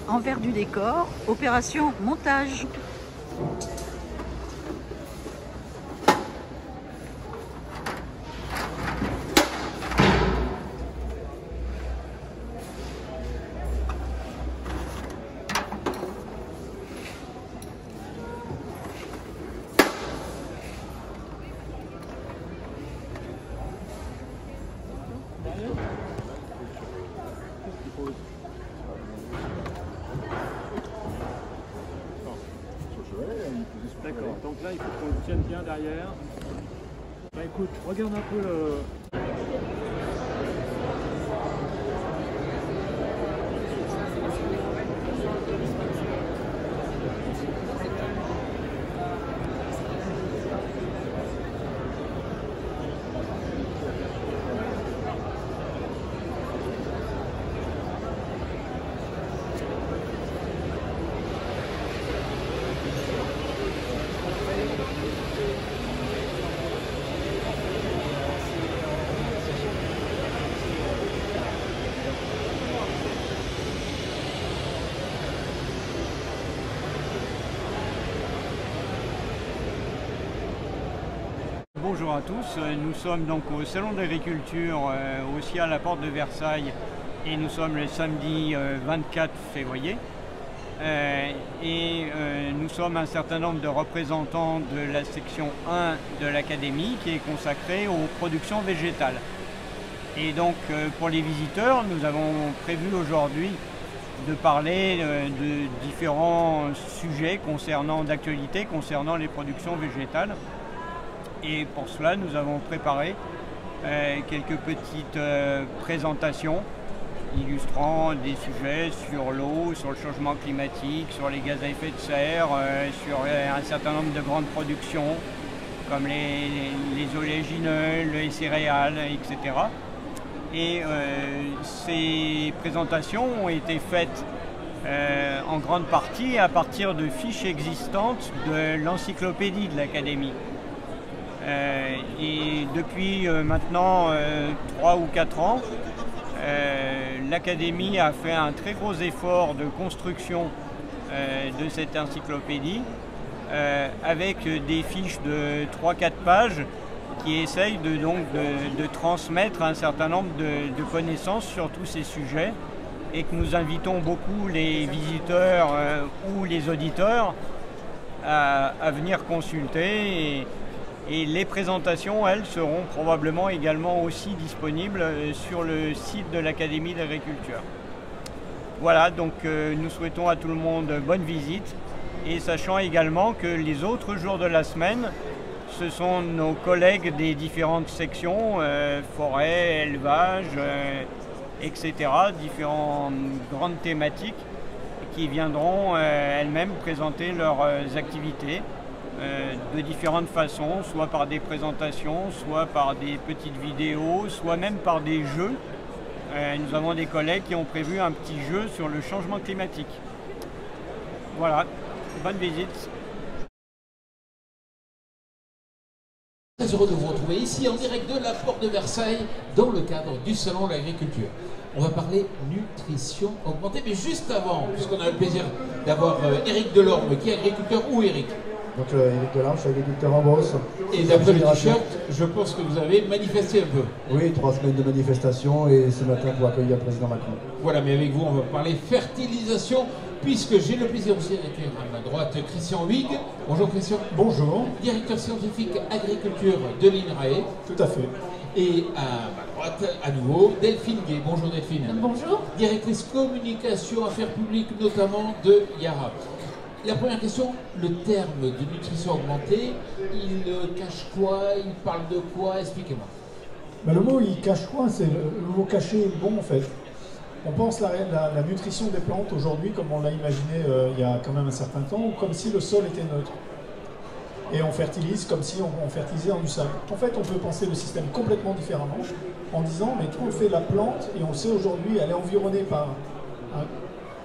envers du décor, opération montage. D'accord, donc là il faut qu'on le tienne bien derrière. Bah écoute, regarde un peu le... Bonjour à tous, nous sommes donc au Salon d'Agriculture, aussi à la porte de Versailles, et nous sommes le samedi 24 février. Nous sommes un certain nombre de représentants de la section 1 de l'Académie qui est consacrée aux productions végétales. Et donc pour les visiteurs, nous avons prévu aujourd'hui de parler de différents sujets d'actualité concernant les productions végétales. Et pour cela, nous avons préparé quelques petites présentations illustrant des sujets sur l'eau, sur le changement climatique, sur les gaz à effet de serre, sur un certain nombre de grandes productions comme les oléagineux, les céréales, etc. Et ces présentations ont été faites en grande partie à partir de fiches existantes de l'encyclopédie de l'Académie. Et depuis maintenant 3 ou 4 ans, l'Académie a fait un très gros effort de construction de cette encyclopédie avec des fiches de 3-4 pages qui essayent de transmettre un certain nombre de connaissances sur tous ces sujets et que nous invitons beaucoup les visiteurs ou les auditeurs à venir consulter. Et les présentations, elles, seront probablement également aussi disponibles sur le site de l'Académie d'Agriculture. Voilà, donc nous souhaitons à tout le monde bonne visite et sachant également que les autres jours de la semaine, ce sont nos collègues des différentes sections, forêt, élevage, etc., différentes grandes thématiques qui viendront elles-mêmes présenter leurs activités. De différentes façons, soit par des présentations, soit par des petites vidéos, soit même par des jeux. Nous avons des collègues qui ont prévu un petit jeu sur le changement climatique. Voilà, bonne visite. Très heureux de vous retrouver ici en direct de la porte de Versailles dans le cadre du Salon de l'Agriculture. On va parler nutrition augmentée, mais juste avant, puisqu'on a le plaisir d'avoir Éric Delorme, qui est agriculteur. Où Éric? Donc Éric Delorme, je suis agriculteur en Beauce. Et d'après le t-shirt, je pense que vous avez manifesté un peu. Oui, 3 semaines de manifestation et ce matin pour accueillir le président Macron. Voilà, mais avec vous, on va parler fertilisation, puisque j'ai le plaisir aussi d'accueillir à ma droite Christian Huyghe. Bonjour Christian. Bonjour. Directeur scientifique agriculture de l'INRAE. Tout à fait. Et à ma droite, à nouveau, Delphine Gay. Bonjour Delphine. Bonjour. Directrice communication, affaires publiques, notamment de Yara. La première question, le terme de nutrition augmentée, il cache quoi? Il parle de quoi? Expliquez-moi. Ben, le mot, il cache quoi? C'est le mot caché est bon en fait. On pense la nutrition des plantes aujourd'hui, comme on l'a imaginé il y a quand même un certain temps, comme si le sol était neutre. Et on fertilise comme si on fertilisait en du sable. En fait, on peut penser le système complètement différemment, en disant, mais tout on fait la plante, et on le sait aujourd'hui, elle est environnée par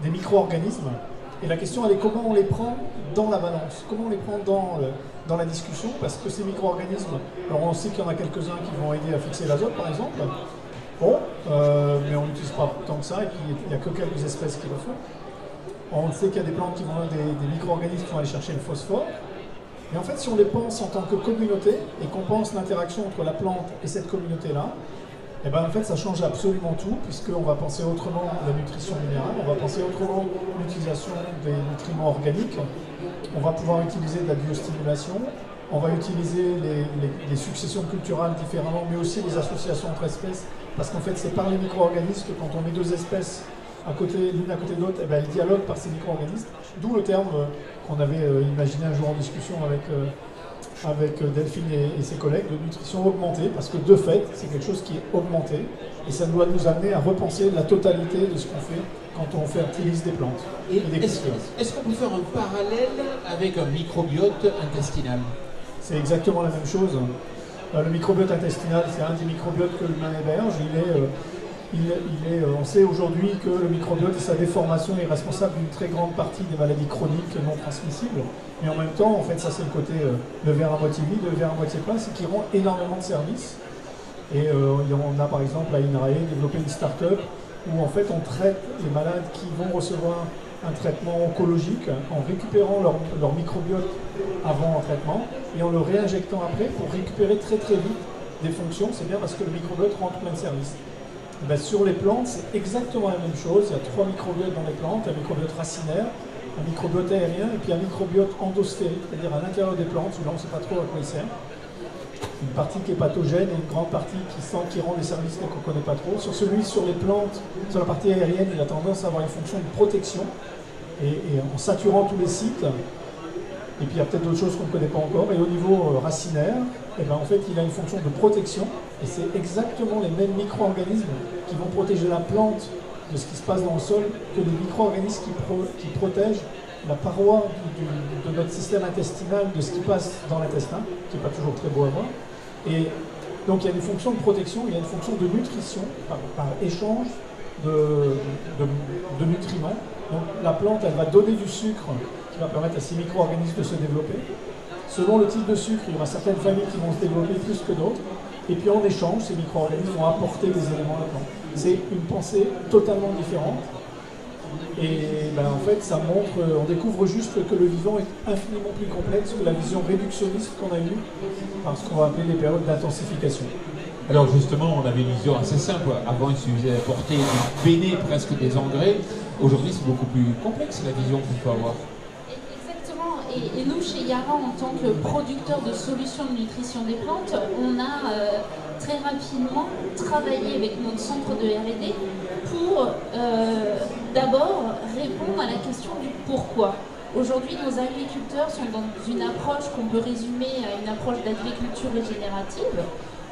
des micro-organismes. Et la question, elle est comment on les prend dans la balance, comment on les prend dans la discussion, parce que ces micro-organismes, alors on sait qu'il y en a quelques-uns qui vont aider à fixer l'azote, par exemple. Bon, mais on n'utilise pas tant que ça, et puis il n'y a que quelques espèces qui le font. On sait qu'il y a des plantes qui vont, des micro-organismes qui vont aller chercher le phosphore. Et en fait, si on les pense en tant que communauté et qu'on pense l'interaction entre la plante et cette communauté-là, et ben en fait, ça change absolument tout, puisqu'on va penser autrement la nutrition minérale, on va penser autrement l'utilisation des nutriments organiques, on va pouvoir utiliser de la biostimulation, on va utiliser les successions culturelles différemment, mais aussi les associations entre espèces, parce qu'en fait, c'est par les micro-organismes que quand on met deux espèces l'une à côté de l'autre, eh ben, elles dialoguent par ces micro-organismes, d'où le terme qu'on avait imaginé un jour en discussion avec Delphine et ses collègues, de nutrition augmentée, parce que de fait, c'est quelque chose qui est augmenté, et ça doit nous amener à repenser la totalité de ce qu'on fait quand on fertilise des plantes. Est-ce qu'on peut faire un parallèle avec un microbiote intestinal? C'est exactement la même chose. Le microbiote intestinal, c'est un des microbiotes que l'humain héberge. On sait aujourd'hui que le microbiote et sa déformation est responsable d'une très grande partie des maladies chroniques non transmissibles. Mais en même temps, en fait, ça c'est le côté le verre à moitié vide, le verre à moitié plein, c'est qu'il rend énormément de services. Et on a par exemple à INRAE développé une start-up où en fait on traite les malades qui vont recevoir un traitement oncologique en récupérant leur microbiote avant un traitement et en le réinjectant après pour récupérer très très vite des fonctions. C'est bien parce que le microbiote rend plein de services. Et bien, sur les plantes, c'est exactement la même chose. Il y a 3 microbiotes dans les plantes, un microbiote racinaire, un microbiote aérien et puis un microbiote endosphérique, c'est-à-dire à l'intérieur des plantes, où là on ne sait pas trop à quoi il sert. Une partie qui est pathogène et une grande partie qui rend des services qu'on ne connaît pas trop. Sur les plantes, sur la partie aérienne, il a tendance à avoir une fonction de protection et en saturant tous les sites. Et puis il y a peut-être d'autres choses qu'on ne connaît pas encore. Et au niveau racinaire, eh ben, en fait, il a une fonction de protection. Et c'est exactement les mêmes micro-organismes qui vont protéger la plante de ce qui se passe dans le sol que les micro-organismes qui protègent la paroi de notre système intestinal, de ce qui passe dans l'intestin, qui n'est pas toujours très beau à voir. Et donc il y a une fonction de protection, il y a une fonction de nutrition par échange de nutriments. Donc la plante, elle va donner du sucre qui va permettre à ces micro-organismes de se développer. Selon le type de sucre, il y aura certaines familles qui vont se développer plus que d'autres. Et puis en échange, ces micro-organismes vont apporter des éléments à la plante. C'est une pensée totalement différente. Et ben, en fait, ça montre, on découvre juste que le vivant est infiniment plus complexe que la vision réductionniste qu'on a eue par ce qu'on va appeler les périodes d'intensification. Alors justement, on avait une vision assez simple. Avant, il suffisait d'apporter du béné, presque des engrais. Aujourd'hui, c'est beaucoup plus complexe la vision qu'on peut avoir. Et nous, chez Yara, en tant que producteur de solutions de nutrition des plantes, on a très rapidement travaillé avec notre centre de R&D pour d'abord répondre à la question du pourquoi. Aujourd'hui, nos agriculteurs sont dans une approche qu'on peut résumer à une approche d'agriculture régénérative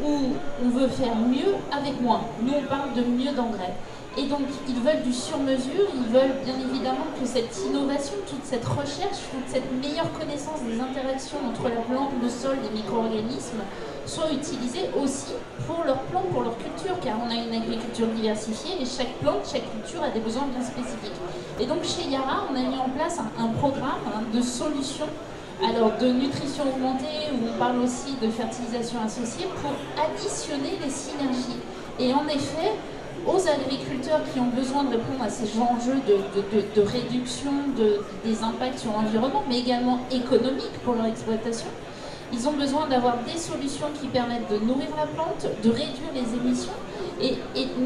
où on veut faire mieux avec moins. Nous, on parle de mieux d'engrais. Et donc, ils veulent du sur-mesure, ils veulent bien évidemment que cette innovation, toute cette recherche, toute cette meilleure connaissance des interactions entre la plante, le sol, les micro-organismes, soit utilisée aussi pour leurs plantes, pour leur culture, car on a une agriculture diversifiée et chaque plante, chaque culture a des besoins bien spécifiques. Et donc, chez Yara, on a mis en place un programme de solutions, alors de nutrition augmentée, où on parle aussi de fertilisation associée, pour additionner les synergies. Et en effet, aux agriculteurs qui ont besoin de répondre à ces enjeux de réduction des impacts sur l'environnement, mais également économiques pour leur exploitation, ils ont besoin d'avoir des solutions qui permettent de nourrir la plante, de réduire les émissions. Et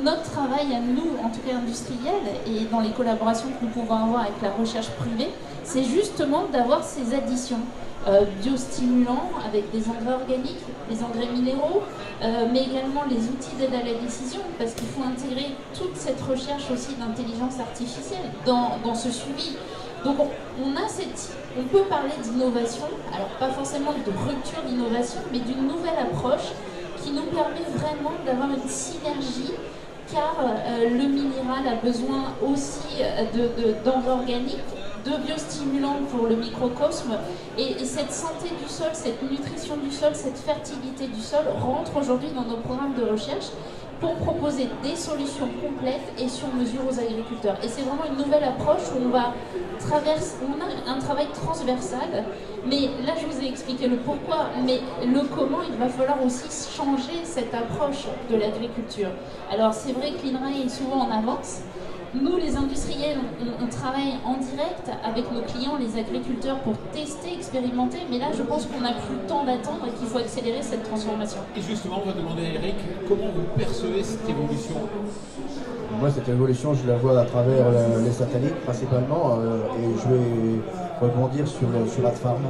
notre travail à nous, en tout cas industriels, et dans les collaborations que nous pouvons avoir avec la recherche privée, c'est justement d'avoir ces additions biostimulants avec des engrais organiques, des engrais minéraux, mais également les outils d'aide à la décision, parce qu'il faut intégrer toute cette recherche aussi d'intelligence artificielle dans ce suivi. Donc on peut parler d'innovation, alors pas forcément de rupture d'innovation, mais d'une nouvelle approche qui nous permet vraiment d'avoir une synergie, car le minéral a besoin aussi d'engrais organiques, de biostimulants pour le microcosme, et cette santé du sol, cette nutrition du sol, cette fertilité du sol rentre aujourd'hui dans nos programmes de recherche pour proposer des solutions complètes et sur mesure aux agriculteurs. Et c'est vraiment une nouvelle approche où on a un travail transversal, mais là je vous ai expliqué le pourquoi, mais le comment, il va falloir aussi changer cette approche de l'agriculture. Alors c'est vrai que l'INRAE est souvent en avance, Nous, les industriels, on travaille en direct avec nos clients, les agriculteurs, pour tester, expérimenter, mais là, je pense qu'on n'a plus le temps d'attendre et qu'il faut accélérer cette transformation. Et justement, on va demander à Eric, comment vous percevez cette évolution? Moi, cette évolution, je la vois à travers les satellites principalement, et je vais rebondir sur AdFarm.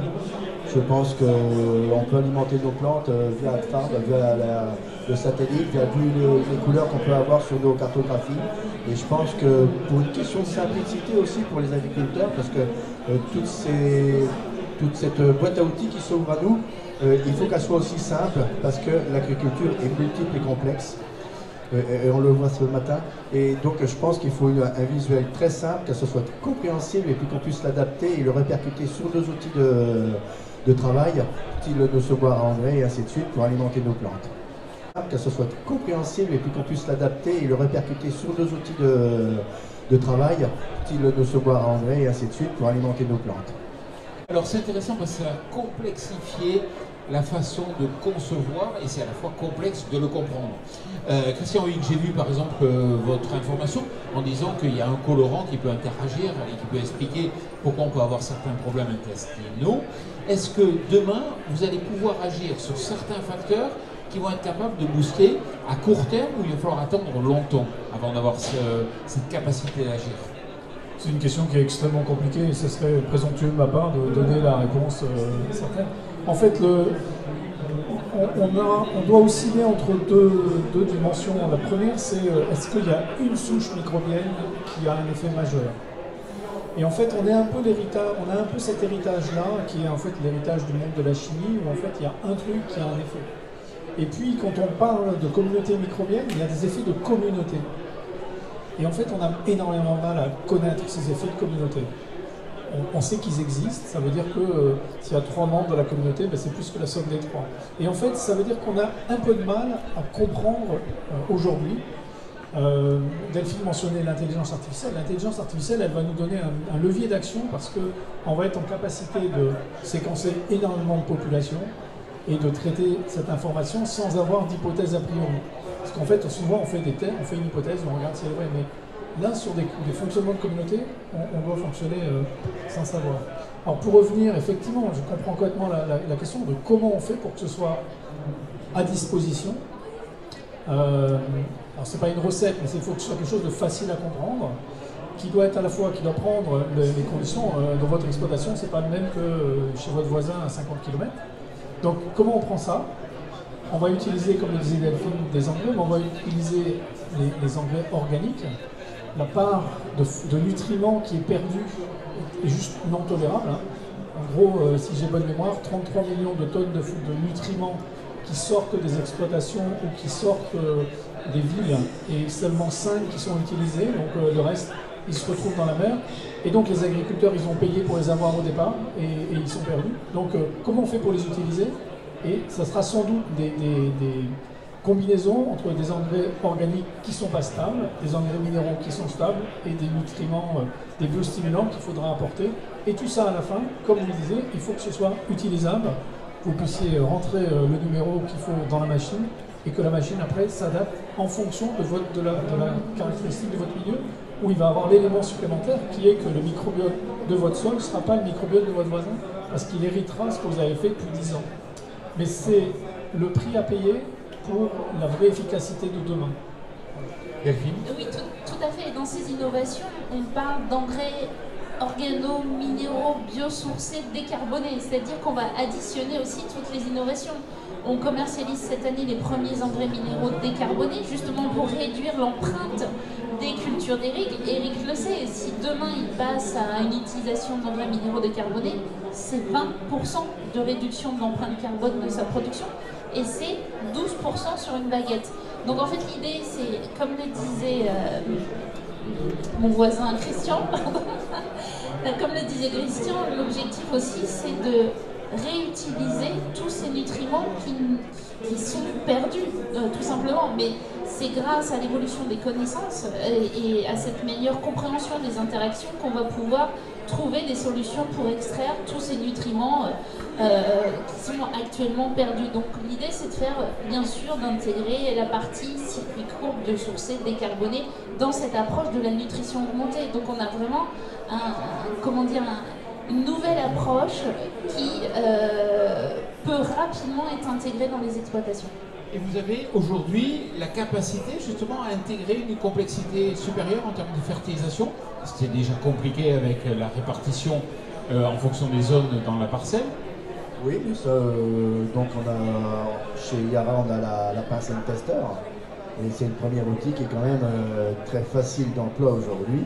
Je pense qu'on peut alimenter nos plantes via AdFarm, via le satellite, via les couleurs qu'on peut avoir sur nos cartographies. Et je pense que pour une question de simplicité aussi pour les agriculteurs, parce que toute cette boîte à outils qui s'ouvre à nous, il faut qu'elle soit aussi simple, parce que l'agriculture est multiple et complexe. Et on le voit ce matin, et donc je pense qu'il faut un visuel très simple, que ce soit compréhensible et puis qu'on puisse l'adapter et le répercuter sur nos outils de travail, style de semoir à engrais et ainsi de suite pour alimenter nos plantes. Que ce soit compréhensible et puis qu'on puisse l'adapter et le répercuter sur nos outils de travail, style de semoir à engrais et ainsi de suite pour alimenter nos plantes. Alors c'est intéressant parce que ça a complexifié la façon de concevoir et c'est à la fois complexe de le comprendre. Christian Huyghe, j'ai vu par exemple votre information en disant qu'il y a un colorant qui peut interagir et qui peut expliquer pourquoi on peut avoir certains problèmes intestinaux. Est-ce que demain, vous allez pouvoir agir sur certains facteurs qui vont être capables de booster à court terme ou il va falloir attendre longtemps avant d'avoir cette capacité d'agir? C'est une question qui est extrêmement compliquée et ce serait présomptueux de ma part de donner la réponse certaine. En fait, on doit osciller entre deux dimensions. La première, c'est est-ce qu'il y a une souche microbienne qui a un effet majeur? Et en fait, on a un peu cet héritage-là, qui est en fait l'héritage du monde de la chimie, où en fait, il y a un truc qui a un effet. Et puis, quand on parle de communauté microbienne, il y a des effets de communauté. Et en fait, on a énormément de mal à connaître ces effets de communauté. On sait qu'ils existent, ça veut dire que s'il y a 3 membres de la communauté, ben c'est plus que la somme des 3. Et en fait, ça veut dire qu'on a un peu de mal à comprendre aujourd'hui. Delphine mentionnait l'intelligence artificielle. L'intelligence artificielle, elle va nous donner un levier d'action parce qu'on va être en capacité de séquencer énormément de populations et de traiter cette information sans avoir d'hypothèse a priori. Parce qu'en fait, souvent, on fait une hypothèse, on regarde si elle est vraie, mais là, sur des fonctionnements de communauté, on doit fonctionner sans savoir. Alors, pour revenir, effectivement, je comprends complètement la question de comment on fait pour que ce soit à disposition. Alors, c'est pas une recette, mais il faut que ce soit quelque chose de facile à comprendre, qui doit prendre les conditions de votre exploitation, c'est pas le même que chez votre voisin à 50 km. Donc, comment on prend ça? On va utiliser, comme le disait Delphine, des engrais, mais on va utiliser les engrais organiques. La part de nutriments qui est perdue est juste non tolérable. Hein. En gros, si j'ai bonne mémoire, 33 millions de tonnes de nutriments qui sortent des exploitations ou qui sortent des villes, et seulement 5 qui sont utilisés, donc le reste, ils se retrouvent dans la mer. Et donc les agriculteurs, ils ont payé pour les avoir au départ, et ils sont perdus. Donc comment on fait pour les utiliser? Et ça sera sans doute des combinaisons entre des engrais organiques qui ne sont pas stables, des engrais minéraux qui sont stables et des nutriments, des biostimulants qu'il faudra apporter. Et tout ça à la fin, comme vous le disiez, il faut que ce soit utilisable, que vous puissiez rentrer le numéro qu'il faut dans la machine et que la machine après s'adapte en fonction de la caractéristique de votre milieu, où il va avoir l'élément supplémentaire qui est que le microbiote de votre sol ne sera pas le microbiote de votre voisin parce qu'il héritera ce que vous avez fait depuis 10 ans. Mais c'est le prix à payer pour la vraie efficacité de demain. Delphine? Oui, tout à fait. Dans ces innovations, on parle d'engrais organo-minéraux biosourcés décarbonés, c'est-à-dire qu'on va additionner aussi toutes les innovations. On commercialise cette année les premiers engrais minéraux décarbonés, justement pour réduire l'empreinte des cultures d'Eric. Eric le sait, si demain il passe à une utilisation d'engrais minéraux décarbonés, c'est 20% de réduction de l'empreinte carbone de sa production et c'est 12% sur une baguette. Donc en fait l'idée c'est, comme le disait mon voisin Christian, comme le disait Christian, l'objectif aussi c'est de réutiliser tous ces nutriments qui sont perdus, tout simplement. Mais c'est grâce à l'évolution des connaissances et à cette meilleure compréhension des interactions qu'on va pouvoir trouver des solutions pour extraire tous ces nutriments qui sont actuellement perdus. Donc l'idée, c'est de faire, bien sûr, d'intégrer la partie circuit court, biosourcé, décarboné dans cette approche de la nutrition augmentée. Donc on a vraiment une nouvelle approche qui peut rapidement être intégrée dans les exploitations. Et vous avez aujourd'hui la capacité justement à intégrer une complexité supérieure en termes de fertilisation. C'était déjà compliqué avec la répartition en fonction des zones dans la parcelle. Oui, ça, donc chez Yara, on a la pince Tester. Et c'est le premier outil qui est quand même très facile d'emploi aujourd'hui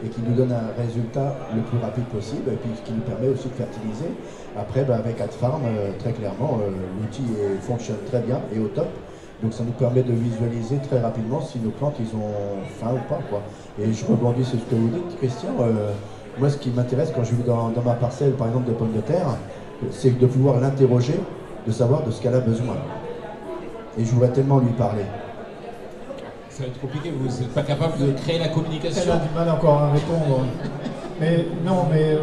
et qui nous donne un résultat le plus rapide possible et puis qui nous permet aussi de fertiliser. Après, avec AdFarm, très clairement, l'outil fonctionne très bien et au top. Donc ça nous permet de visualiser très rapidement si nos plantes ils ont faim ou pas, quoi. Et je rebondis sur ce que vous dites, Christian. Moi, ce qui m'intéresse quand je vais dans ma parcelle, par exemple, de pommes de terre, c'est de pouvoir l'interroger, de savoir de ce qu'elle a besoin. Et je voudrais tellement lui parler. Ça va être compliqué, vous n'êtes pas capable de créer la communication. Elle a du mal encore à répondre. Mais non, mais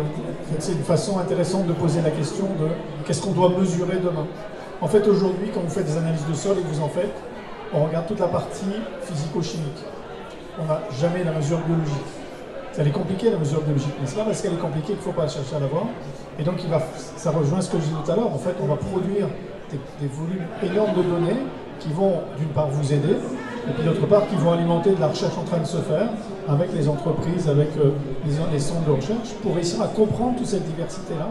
c'est une façon intéressante de poser la question de qu'est-ce qu'on doit mesurer demain. En fait, aujourd'hui, quand vous faites des analyses de sol et que vous en faites, on regarde toute la partie physico-chimique. On n'a jamais la mesure biologique. Elle est compliquée, la mesure biologique, mais c'est pas parce qu'elle est compliquée qu'il ne faut pas chercher à la voir. Et donc, ça rejoint ce que je disais tout à l'heure. En fait, on va produire des volumes énormes de données qui vont, d'une part, vous aider, et puis d'autre part, qui vont alimenter de la recherche en train de se faire avec les entreprises, avec les centres de recherche, pour réussir à comprendre toute cette diversité-là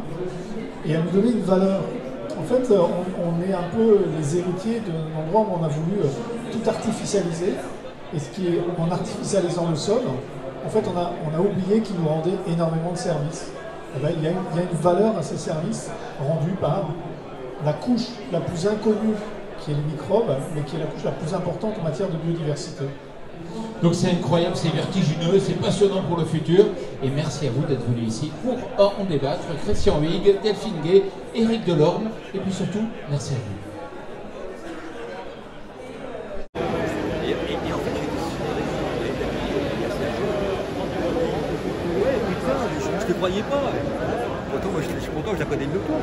et à nous donner une valeur. En fait, on est un peu les héritiers d'un endroit où on a voulu tout artificialiser, et ce qui est, en artificialisant le sol, en fait, on a oublié qu'il nous rendait énormément de services. Et bien, il y a une valeur à ces services rendus par la couche la plus inconnue, qui est les microbes, mais qui est la couche la plus importante en matière de biodiversité. Donc c'est incroyable, c'est vertigineux, c'est passionnant pour le futur. Et merci à vous d'être venus ici pour en débattre. Christian Huyghe, Delphine Gay, Éric Delorme, et puis surtout, merci à vous. Je te croyais pas. Pourtant, moi, je suis content, je la connais mieux que toi.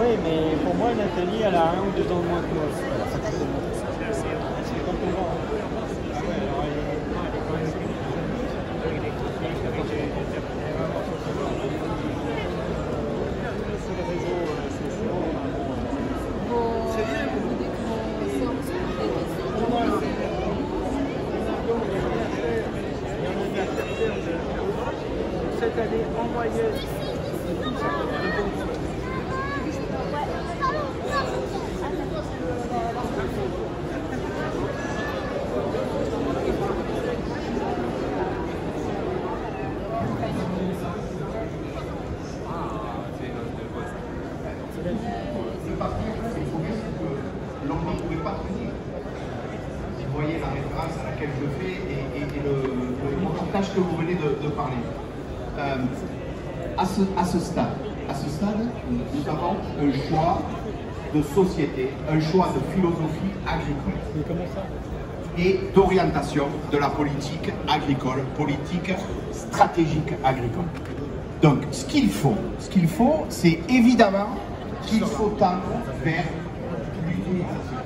Oui, mais pour moi, Nathalie, elle a 1 ou 2 ans de moins que moi. C'est complètement. Cette année, en moyenne, l'on ne pouvait pas tenir. Si vous voyez la référence à laquelle je fais et le montage que vous venez de parler. À ce stade, nous avons un choix de société, un choix de philosophie agricole et d'orientation de la politique agricole, politique stratégique agricole. Donc, ce qu'il faut, c'est évidemment qu'il faut tendre vers l'utilisation.